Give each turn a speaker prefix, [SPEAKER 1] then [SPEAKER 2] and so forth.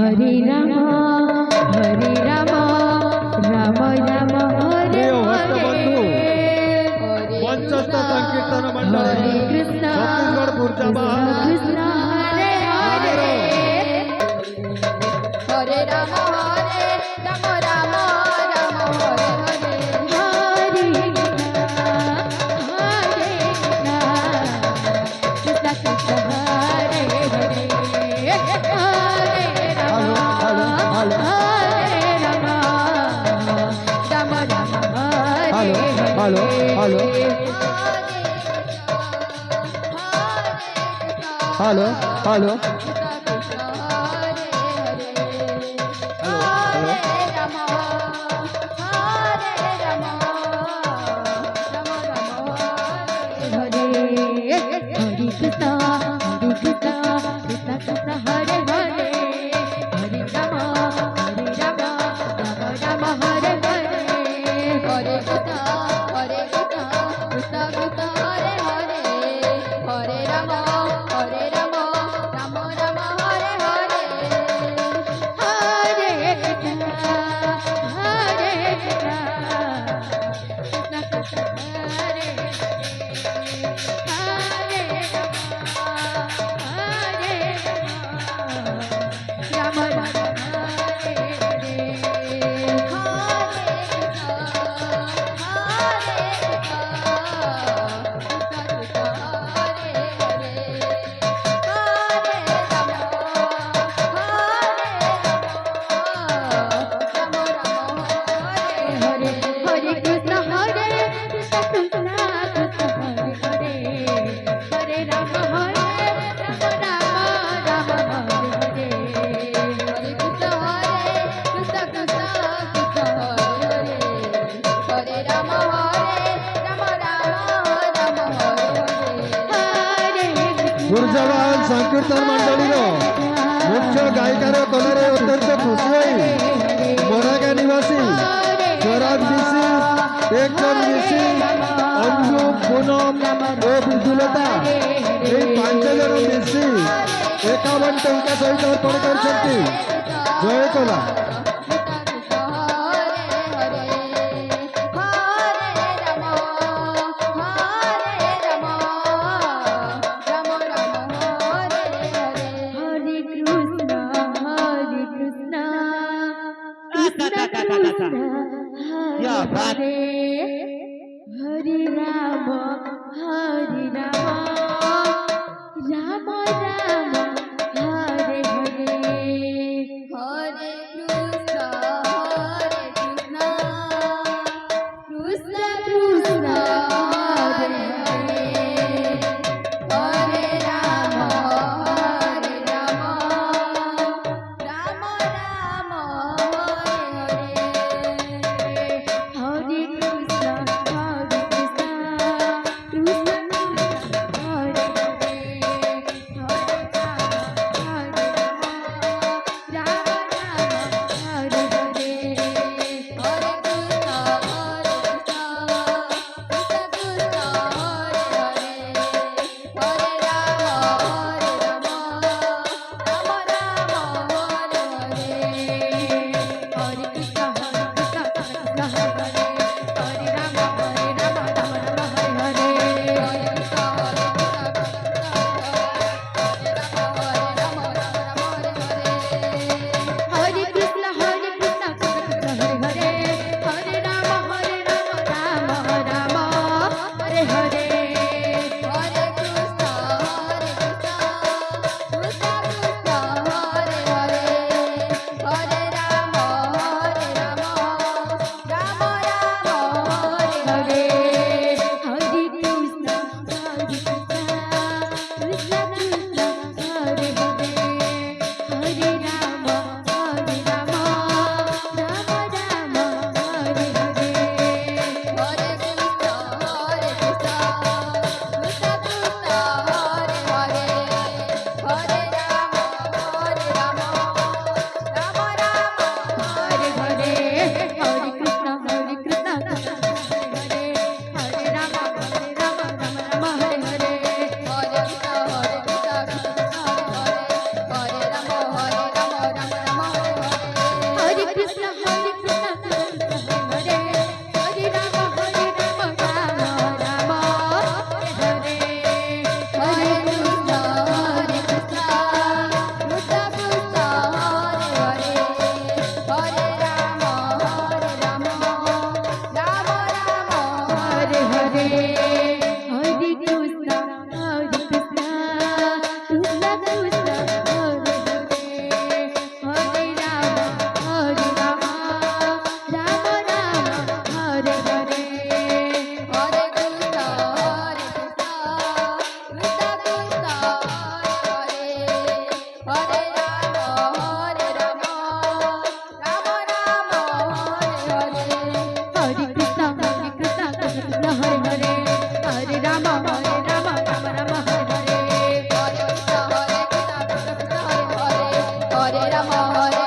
[SPEAKER 1] हरे राम राम राम हरे
[SPEAKER 2] बंधू मंचस्थ संकीर्तन मंडळी Chhattisgarh खुर्दाबाद
[SPEAKER 1] Krishna Hare Hare Hare Ram Ram Ram Hare Hare Krishna Krishna Hare Hare
[SPEAKER 2] hello hello hello hello खुर्दाबाद संकीर्तन मंडळीरो मुख्य गायिकार कलरे अत्यंत खुशी होई मोरागा निवासी स्वराज ऋषि एक जन ऋषि अंजु पूनम ओ विदुलता এই पांच जन ऋषि 51 टंका सहित अर्पण करछंती जय कला
[SPEAKER 1] या बात हरे Ram Ram Ram Hare Hare Hare Krishna Krishna Krishna Hare Hare Hare Ram Ram Ram Hare Hare Hare Krishna Krishna Hare Rama, Rama Rama, Hare Hare. Hare Krishna, Krishna Krishna, Hare Hare. Hare Rama, Rama Rama, Hare Hare. Hare Krishna, Krishna Krishna, Hare Hare. Hare Rama,